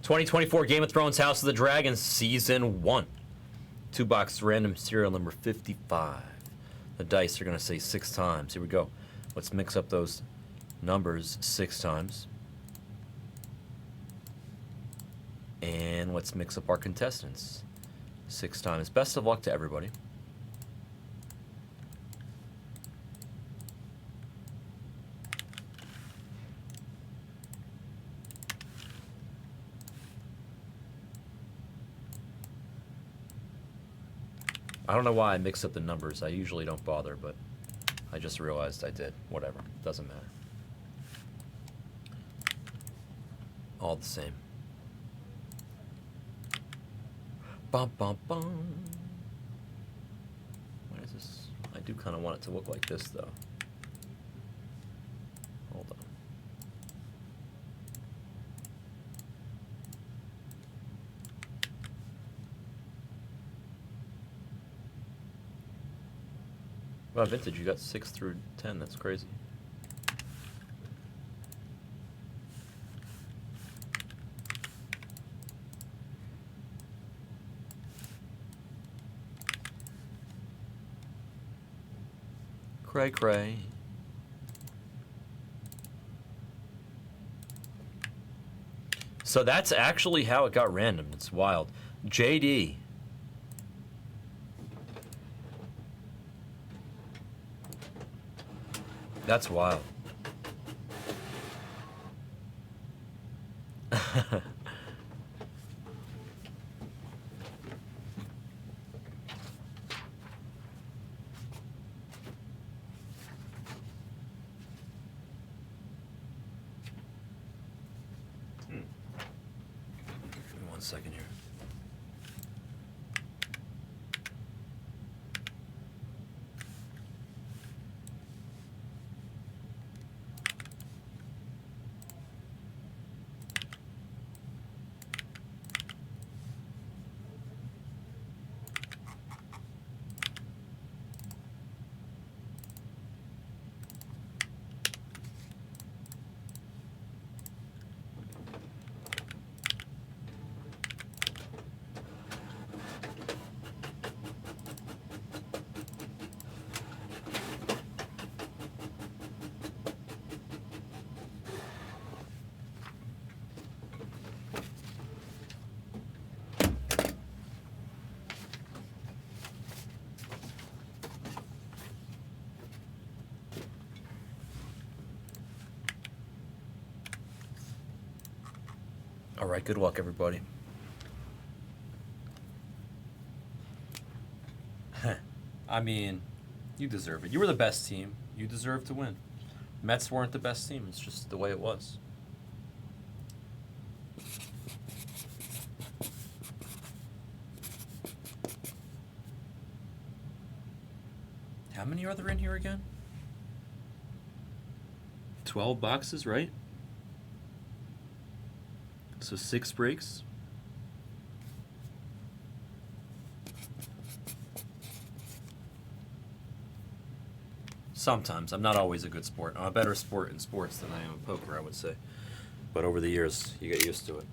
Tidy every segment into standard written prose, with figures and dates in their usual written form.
2024 Game of Thrones House of the Dragon Season 1. 2-box random serial number 55. The dice are going to say 6 times. Here we go. Let's mix up those numbers 6 times. And let's mix up our contestants 6 times. Best of luck to everybody. I don't know why I mixed up the numbers. I usually don't bother, but I just realized I did. Whatever. Doesn't matter. All the same. Bum, bum, bum. What is this? I do kind of want it to look like this, though. Hold on. Wow, vintage, you got 6 through 10. That's crazy. Cray cray. So that's actually how it got random. It's wild. JD. That's wild. Give me 1 second here. All right, good luck, everybody. I mean, you deserve it. You were the best team. You deserve to win. Mets weren't the best team. It's just the way it was. How many are there in here again? 12 boxes, right? So 6 breaks. Sometimes. I'm not always a good sport. I'm a better sport in sports than I am in poker, I would say. But over the years, you get used to it.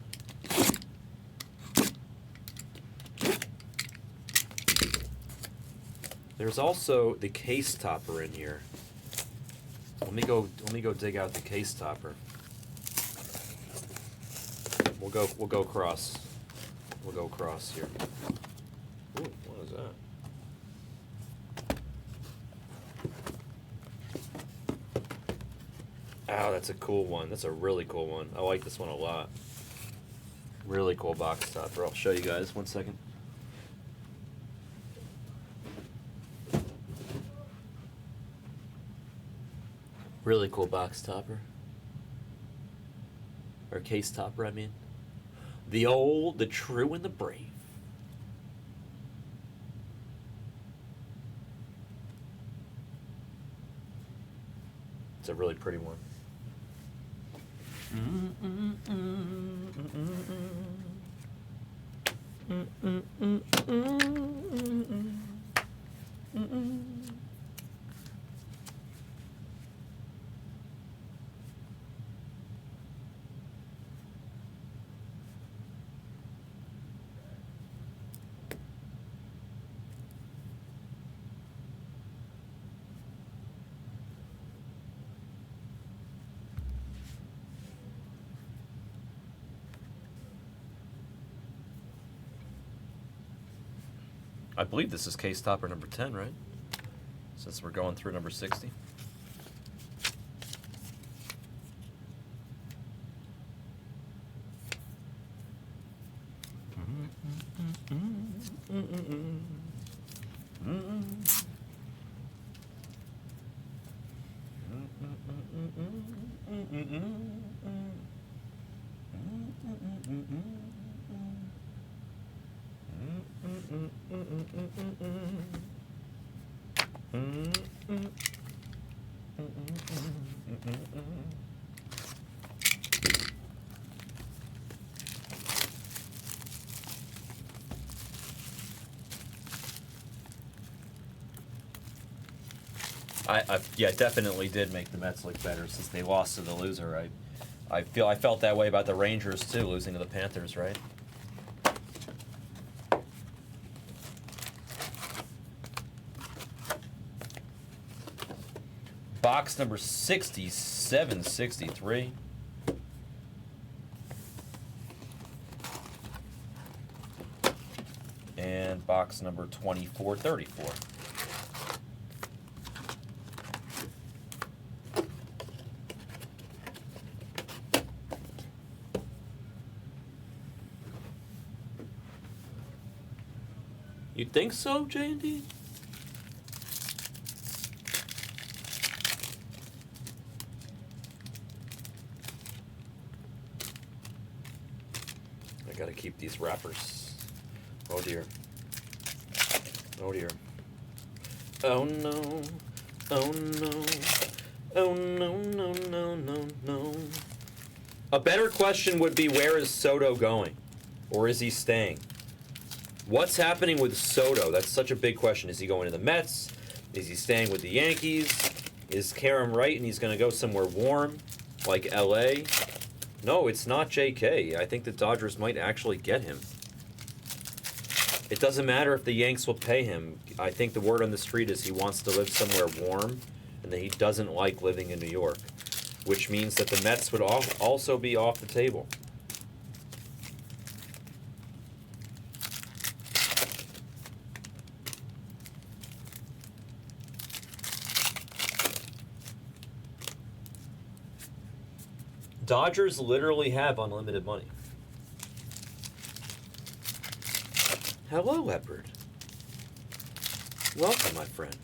There's also the case topper in here. Let me go dig out the case topper. We'll go across. We'll go across here. Ooh, what is that? Oh, that's a cool one. That's a really cool one. I like this one a lot. Really cool box topper. I'll show you guys. 1 second. Really cool box topper. Or case topper, I mean. The true and the brave. It's a really pretty one. I believe this is case topper number 10, right? Since we're going through number 60. I yeah, definitely did make the Mets look better since they lost to the loser. I felt that way about the Rangers too, losing to the Panthers, right? Box number 6763. And box number 2434. You think so, J&D? I gotta keep these wrappers. Oh dear. Oh dear. Oh no. Oh no. Oh no, no, no, no, no. A better question would be, where is Soto going? Or is he staying? What's happening with Soto? That's such a big question. Is he going to the Mets? Is he staying with the Yankees? Is Karam right and he's going to go somewhere warm, like LA? No, it's not JK. I think the Dodgers might actually get him. It doesn't matter if the Yanks will pay him. I think the word on the street is he wants to live somewhere warm and that he doesn't like living in New York, which means that the Mets would also be off the table. Dodgers literally have unlimited money. Hello, Leopard. Welcome, my friend.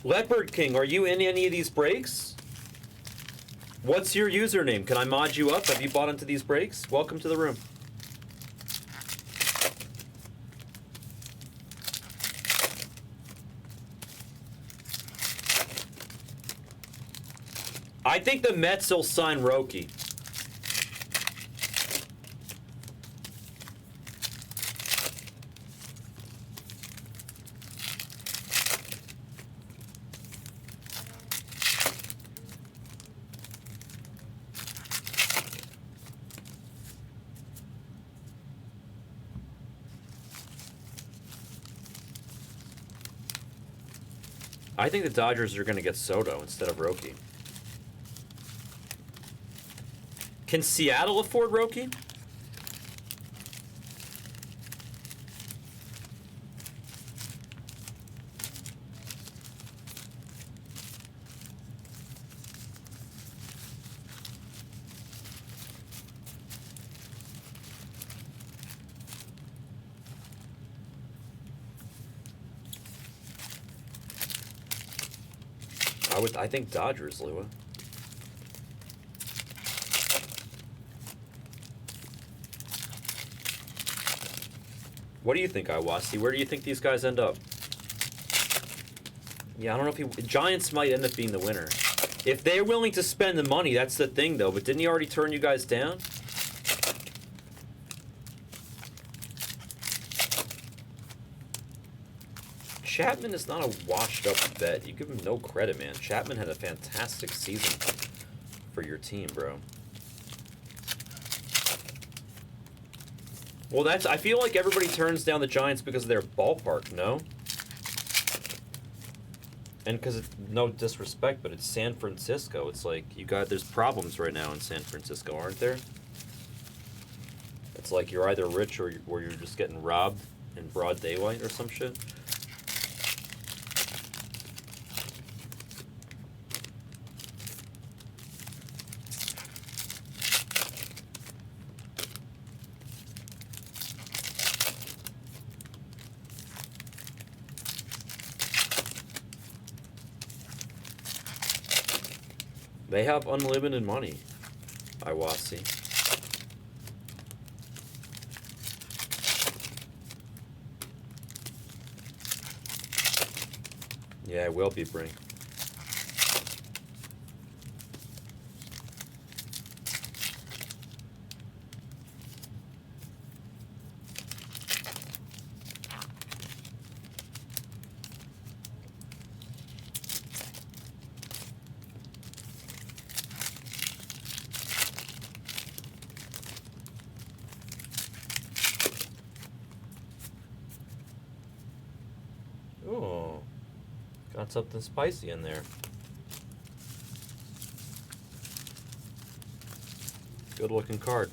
Leopard King, are you in any of these breaks? What's your username? Can I mod you up? Have you bought into these breaks? Welcome to the room. I think the Mets will sign Roki. I think the Dodgers are going to get Soto instead of Roki. Can Seattle afford Roki? I think Dodgers, Lua. What do you think, Iwasi? Where do you think these guys end up? Yeah, I don't know if Giants might end up being the winner. If they're willing to spend the money, that's the thing, though. But didn't he already turn you guys down? Chapman is not a washed-up vet. You give him no credit, man. Chapman had a fantastic season for your team, bro. Well, I feel like everybody turns down the Giants because of their ballpark, no? And because it's no disrespect, but it's San Francisco. It's like, there's problems right now in San Francisco, aren't there? It's like you're either rich or you're just getting robbed in broad daylight or some shit. They have unlimited money, Iwasi. Yeah, it will be Brink. Oh, got something spicy in there. Good looking card.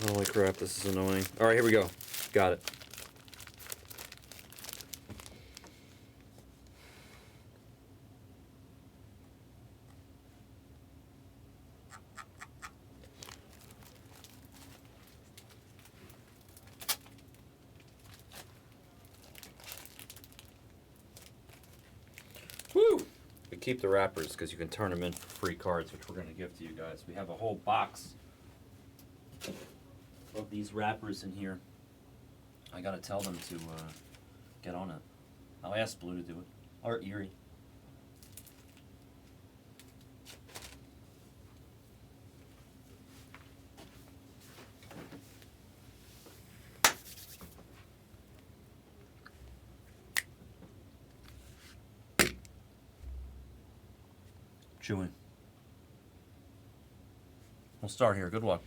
Holy crap, this is annoying. Alright, here we go. Got it. Woo! We keep the wrappers because you can turn them in for free cards, which we're going to give to you guys. We have a whole box of these wrappers in here. I gotta tell them to get on it. I'll ask Blue to do it. Or Erie. Chewing. We'll start here. Good luck.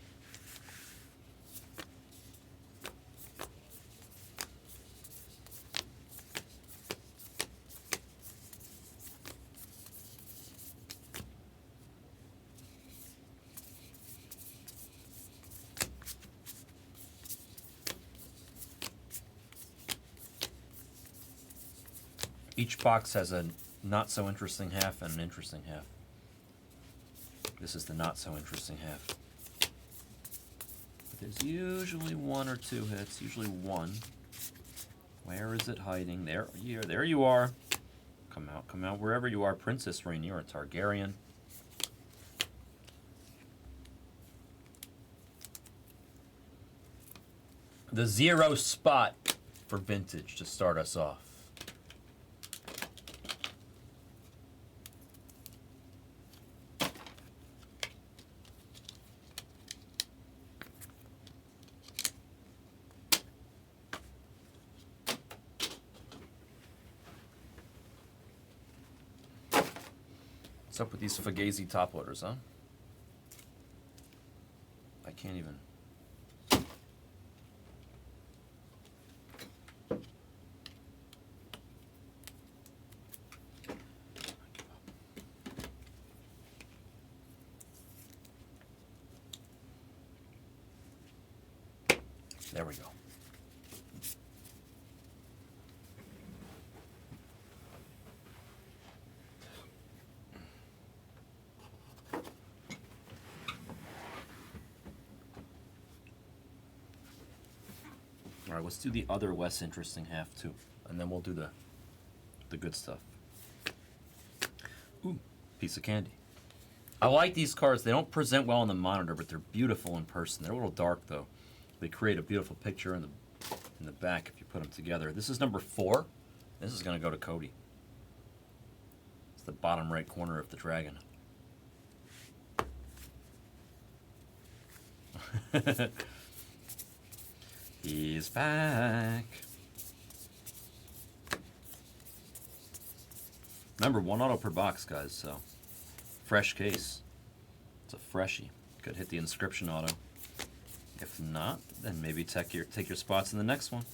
Each box has a not so interesting half and an interesting half. This is the not so interesting half. But there's usually one or two hits, usually one. Where is it hiding? There you are. Come out, wherever you are. Princess Rhaenyra, a Targaryen. The 0 spot for vintage to start us off. What's up with these Fugazi top loaders, huh? I can't even. There we go. All right, let's do the other less interesting half too, and then we'll do the good stuff. Ooh, piece of candy. I like these cards. They don't present well on the monitor, but they're beautiful in person. They're a little dark though. They create a beautiful picture in the back if you put them together. This is number 4. This is gonna go to Cody. It's the bottom right corner of the dragon. He's back. Remember, 1 auto per box, guys, so fresh case. It's a freshie. Could hit the inscription auto. If not, then maybe take your spots in the next one.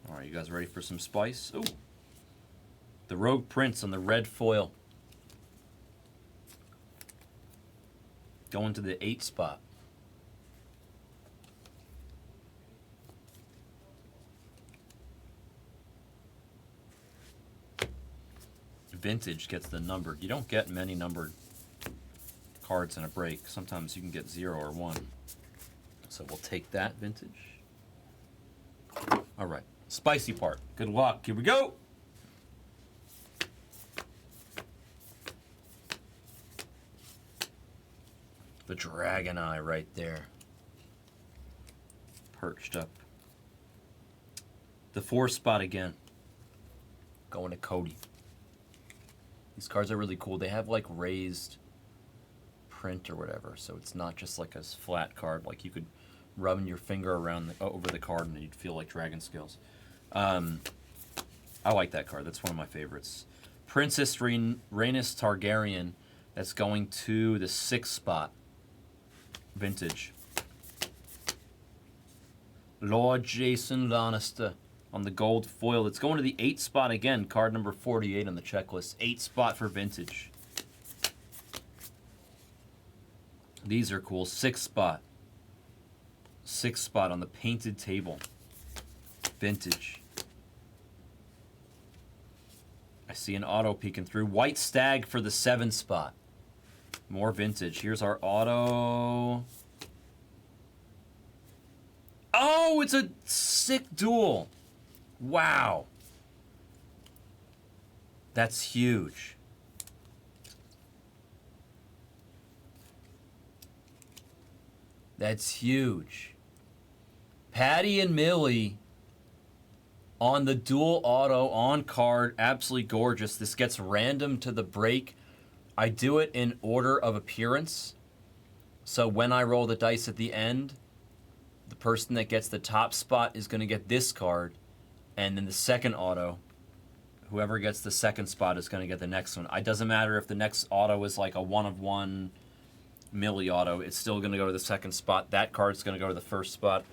All right, you guys ready for some spice? Ooh, the Rogue Prince on the red foil. Going to the 8 spot. Vintage gets the numbered. You don't get many numbered cards in a break. Sometimes you can get 0 or 1. So we'll take that vintage. All right, spicy part. Good luck. Here we go. The Dragon Eye right there. Perched up. The 4 spot again. Going to Cody. These cards are really cool. They have like raised print or whatever, so it's not just like a flat card. Like you could rub your finger around over the card and you'd feel like dragon scales. I like that card. That's one of my favorites. Princess Rhaenys Targaryen. That's going to the 6 spot. Vintage. Lord Jason Lannister on the gold foil. It's going to the 8 spot again. Card number 48 on the checklist. 8 spot for vintage. These are cool. 6 spot. 6 spot on the painted table. Vintage. I see an auto peeking through. White Stag for the 7 spot. More vintage. Here's our auto. Oh, it's a sick duel. Wow. That's huge. That's huge. Patty and Millie on the dual auto on card. Absolutely gorgeous. This gets random to the break. I do it in order of appearance. So when I roll the dice at the end, the person that gets the top spot is going to get this card. And then the second auto, whoever gets the second spot is going to get the next one. It doesn't matter if the next auto is like a 1 of 1 Millie auto. It's still going to go to the second spot. That card's going to go to the first spot.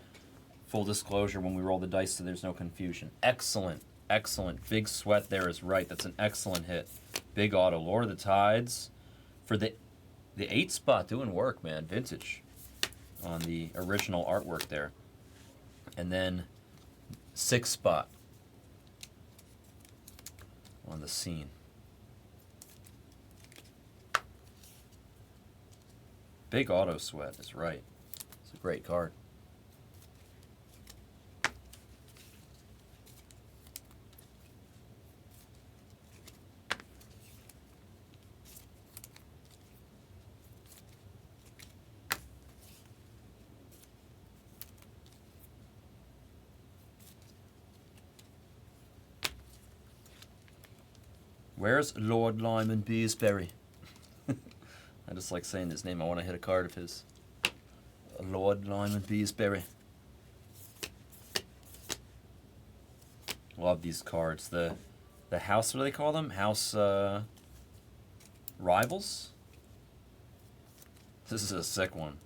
Full disclosure, when we roll the dice, so there's no confusion. Excellent. Excellent. Big Sweat there is right. That's an excellent hit. Big auto. Lord of the Tides for the 8 spot. Doing work, man. Vintage on the original artwork there. And then 6 spot on the scene. Big auto Sweat is right. It's a great card. Where's Lord Lyman Beesbury? I just like saying his name. I want to hit a card of his. Lord Lyman Beesbury. Love these cards. The The house, what do they call them? House rivals? This is a sick one.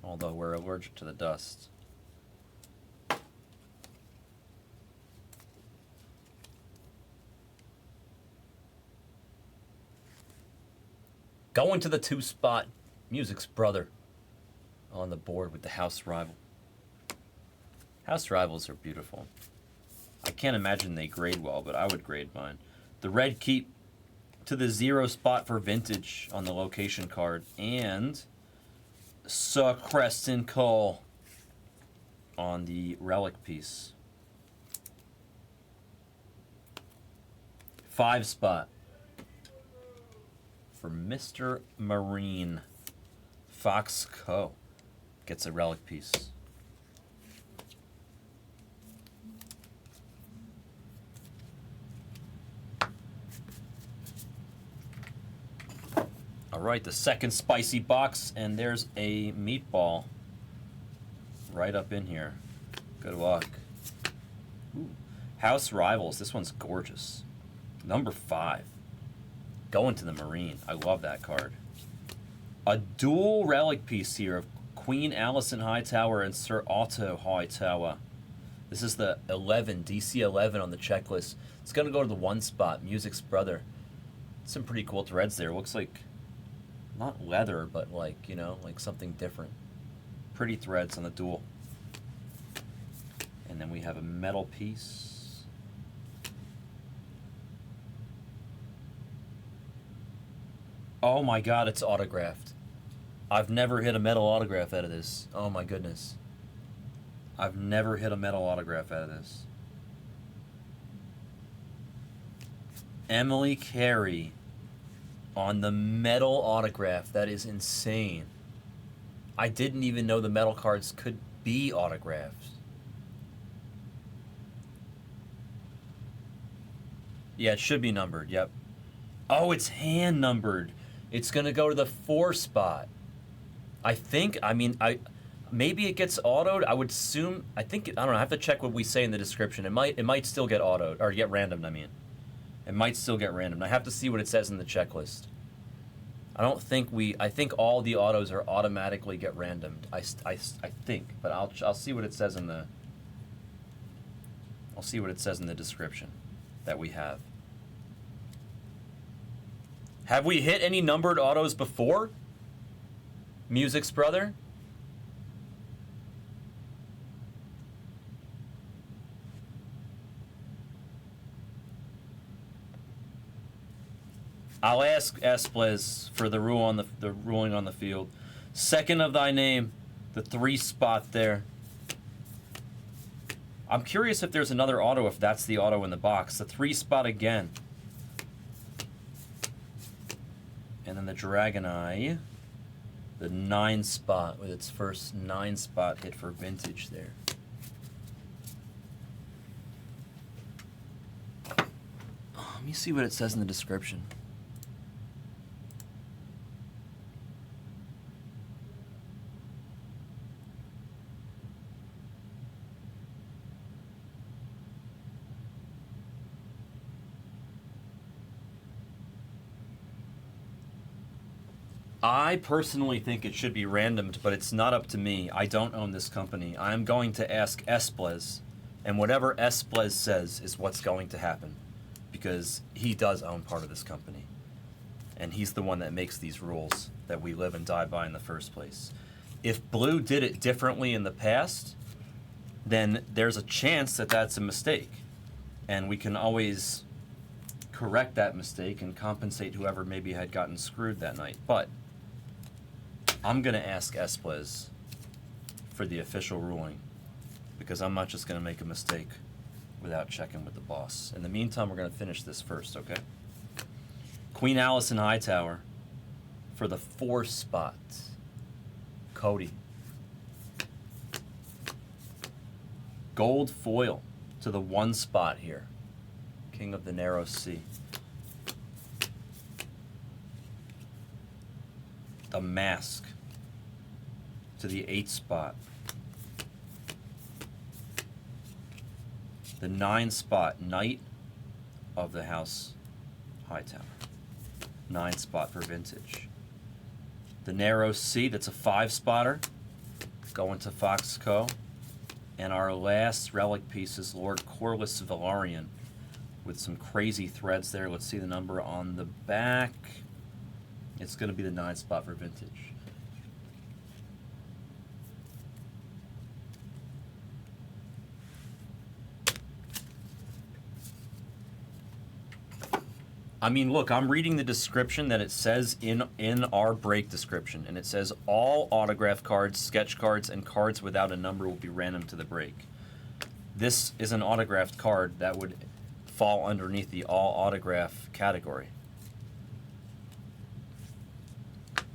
Although we're allergic to the dust. Going to the 2-spot, Music's brother on the board with the house rival. House rivals are beautiful. I can't imagine they grade well, but I would grade mine. The red keep to the 0 spot for vintage on the location card, and Sir Creston Cole on the relic piece. 5 spot for Mr. Marine. Fox Co. gets a relic piece. All right, the second spicy box, and there's a meatball right up in here. Good luck. Ooh. House Rivals. This one's gorgeous. Number 5. Going to the Marine. I love that card. A dual relic piece here of Queen Alison Hightower and Sir Otto Hightower. This is the 11, DC 11 on the checklist. It's going to go to the 1 spot, Music's brother. Some pretty cool threads there. Looks like, not leather, but like, you know, like something different. Pretty threads on the dual. And then we have a metal piece. Oh my god, it's autographed. I've never hit a metal autograph out of this. Oh my goodness. I've never hit a metal autograph out of this. Emily Carey on the metal autograph. That is insane. I didn't even know the metal cards could be autographed. Yeah, it should be numbered, yep. Oh, it's hand numbered. It's going to go to the 4 spot. I think, I mean, maybe it gets autoed. I would assume, I don't know, I have to check what we say in the description. It might still get autoed, or get randomed, I mean. It might still get randomed. I have to see what it says in the checklist. I think all the autos are automatically get randomed. I think, but I'll see what it says in the, I'll see what it says in the description that we have. Have we hit any numbered autos before? Music's brother? I'll ask Esplez for the ruling on the field. Second of thy name, the 3 spot there. I'm curious if there's another auto, if that's the auto in the box. The 3 spot again. And then the Dragon Eye, the 9 spot with its first 9 spot hit for vintage there. Let me see what it says in the description. I personally think it should be randomed, but it's not up to me. I don't own this company. I'm going to ask Esplez, and whatever Esplez says is what's going to happen, because he does own part of this company, and he's the one that makes these rules that we live and die by in the first place. If Blue did it differently in the past, then there's a chance that that's a mistake, and we can always correct that mistake and compensate whoever maybe had gotten screwed that night. But I'm going to ask Esplez for the official ruling, because I'm not just going to make a mistake without checking with the boss. In the meantime, we're going to finish this first, okay? Queen Alison Hightower for the 4 spot. Cody. Gold foil to the 1 spot here. King of the Narrow Sea. The Mask to the 8 spot. The 9 spot, Knight of the House Hightower. 9 spot for Vintage. The Narrow C, that's a 5 spotter, going to Foxco. And our last relic piece is Lord Corlys Velaryon with some crazy threads there. Let's see the number on the back. It's going to be the 9 spot for Vintage. I mean, look, I'm reading the description that it says in our break description, and it says all autograph cards, sketch cards, and cards without a number will be random to the break. This is an autographed card that would fall underneath the all autograph category.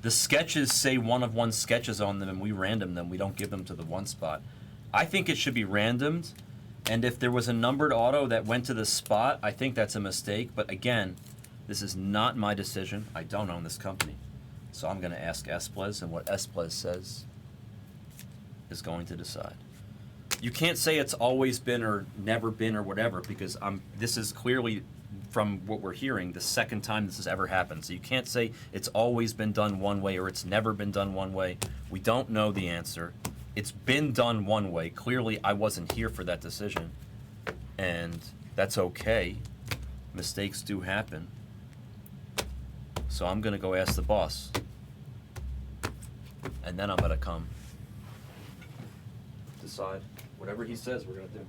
The sketches say 1 of 1 sketches on them, and we random them. We don't give them to the 1 spot. I think it should be randomed, and if there was a numbered auto that went to the spot, I think that's a mistake. But again, this is not my decision. I don't own this company. So I'm going to ask Esplez, and what Esplez says is going to decide. You can't say it's always been or never been or whatever, because this is clearly, from what we're hearing, the second time this has ever happened. So you can't say it's always been done one way or it's never been done one way. We don't know the answer. It's been done one way. Clearly, I wasn't here for that decision, and that's okay. Mistakes do happen. So I'm going to go ask the boss, and then I'm going to come decide. Whatever he says, we're going to do.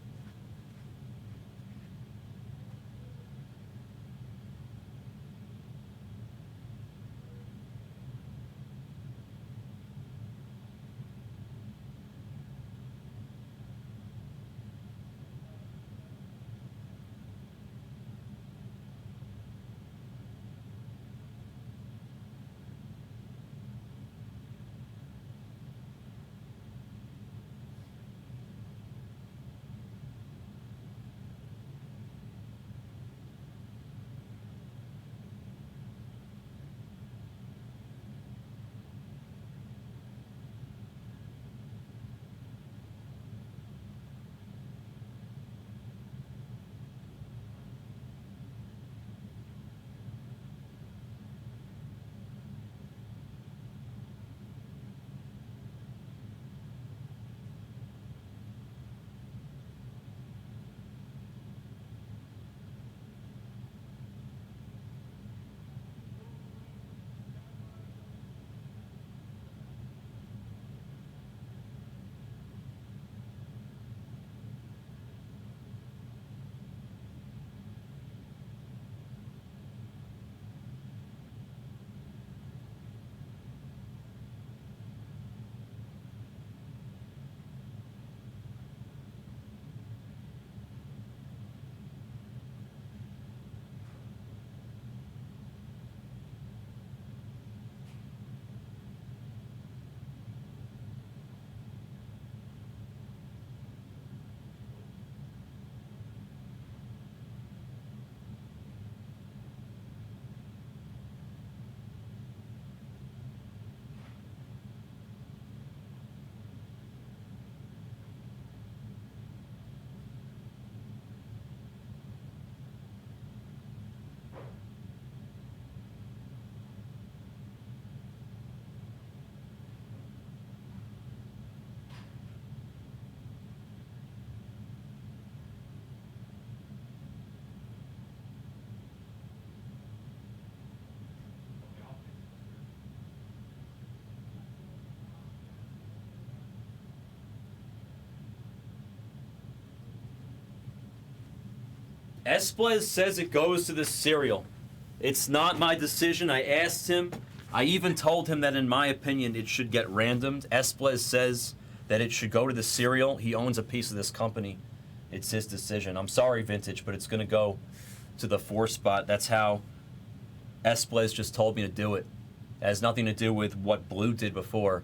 Esplez says it goes to the cereal. It's not my decision. I asked him. I even told him that in my opinion it should get randomed. Esplez says that it should go to the cereal. He owns a piece of this company. It's his decision. I'm sorry, Vintage, but it's going to go to the 4 spot. That's how Esplez just told me to do it. It has nothing to do with what Blue did before.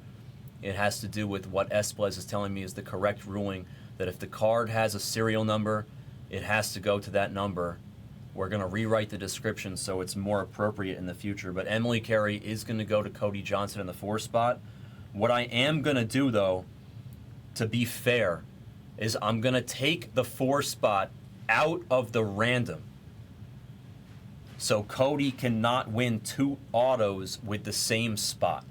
It has to do with what Esplez is telling me is the correct ruling, that if the card has a serial number, it has to go to that number. We're going to rewrite the description so it's more appropriate in the future. But Emily Carey is going to go to Cody Johnson in the 4 spot. What I am going to do, though, to be fair, is I'm going to take the 4 spot out of the random. So Cody cannot win 2 autos with the same spot.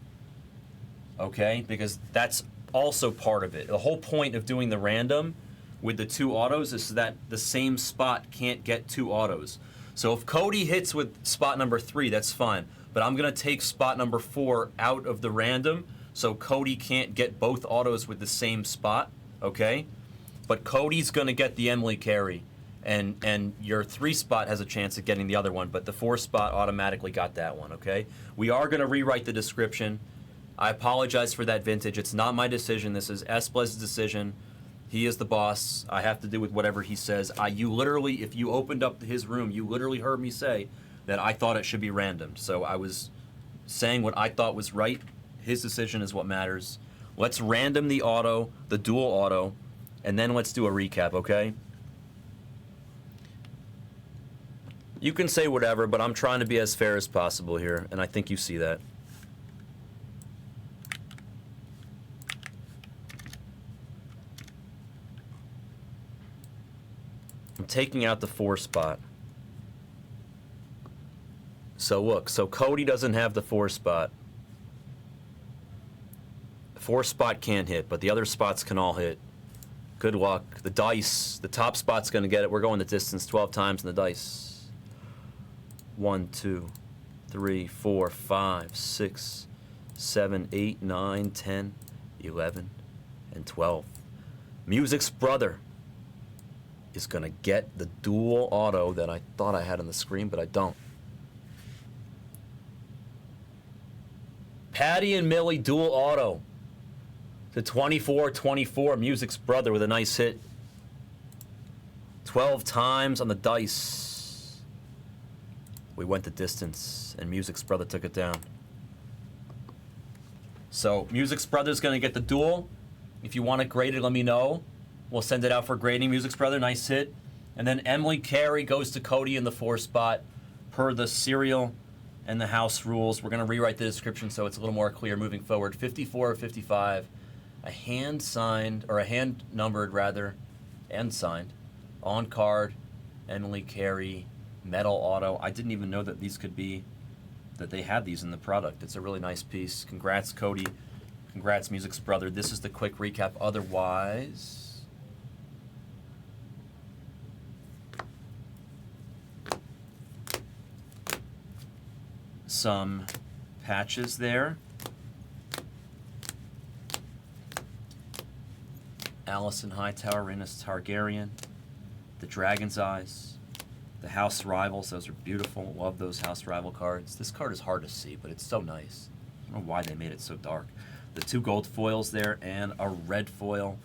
Okay? Because that's also part of it. The whole point of doing the random with the 2 autos is that the same spot can't get 2 autos. So if Cody hits with spot number 3, that's fine. But I'm going to take spot number 4 out of the random so Cody can't get both autos with the same spot. Okay? But Cody's going to get the Emily Carey. And your 3 spot has a chance of getting the other one, but the 4 spot automatically got that one, okay? We are going to rewrite the description. I apologize for that, Vintage. It's not my decision. This is Esplez's decision. He is the boss. I have to do with whatever he says. You literally, if you opened up his room, you literally heard me say that I thought it should be random. So I was saying what I thought was right. His decision is what matters. Let's random the auto, the dual auto, and then let's do a recap, okay? You can say whatever, but I'm trying to be as fair as possible here, and I think you see that. I'm taking out the 4 spot. So look, so Cody doesn't have the 4 spot. 4 spot can't hit, but the other spots can all hit. Good luck. The dice, the top spot's going to get it. We're going the distance 12 times in the dice. 1, 2, 3, 4, 5, 6, 7, 8, 9, 10, 11, and 12. Music's brother is going to get the dual auto that I thought I had on the screen, but I don't. Patty and Millie dual auto. The 24-24, Music's brother with a nice hit. 12 times on the dice. We went the distance, and Music's brother took it down. So Music's brother's going to get the duel. If you want it graded, let me know. We'll send it out for grading. Music's brother, nice hit. And then Emily Carey goes to Cody in the 4 spot per the serial and the house rules. We're going to rewrite the description so it's a little more clear moving forward. 54 or 55. A hand signed, or a hand numbered rather, and signed. On card, Emily Carey, metal auto. I didn't even know that these could be, that they had these in the product. It's a really nice piece. Congrats, Cody. Congrats, Music's brother. This is the quick recap. Otherwise, some patches there. Alicent Hightower, Rhaenys Targaryen, the Dragon's Eyes, the House Rivals. Those are beautiful. Love those House Rival cards. This card is hard to see, but it's so nice. I don't know why they made it so dark. The 2 gold foils there and a red foil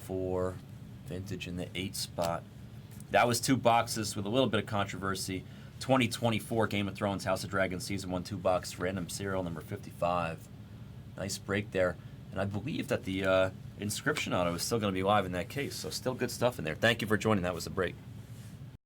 for Vintage in the 8 spot. That was 2 boxes with a little bit of controversy. 2024 Game of Thrones House of Dragons Season 1 2-box random serial number 55. Nice break there. And I believe that the inscription auto is still going to be live in that case. So still good stuff in there. Thank you for joining. That was a break.